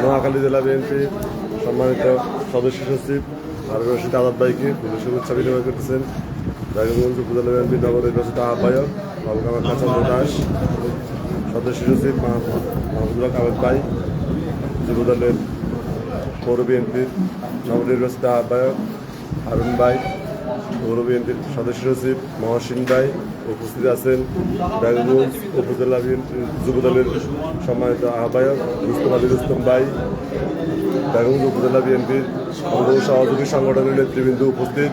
নোয়াখালী জেলা বিএনপি সম্মানিত সদস্য সচিব আর রশিদ আজাদ ভাইকে শুভেচ্ছা বিনিময় করতেছেন। রায়গঞ্জ উপজেলা বিএনপি নগর নির্বাচিত আহ্বায়ক অলকামার কাঁচান্দ দাস, সদস্য সচিব মাহমুদুল হক আহমেদ ভাই, যুবদলের পৌর বিএনপির নবনির্বাচিত আহ্বায়ক হারুন ভাই, পৌর বিএনপির সদস্য সচিব মহসিন ভাই উপস্থিত আছেন। রায়গঞ্জ উপজেলা বিএনপির যুবদলের সম্মানিত আহ্বায়ক রুস্তম আলী রুস্তম ভাই, রায়গঞ্জ উপজেলা বিএনপির অঙ্গ সহযোগী সংগঠনের নেতৃবৃন্দ উপস্থিত।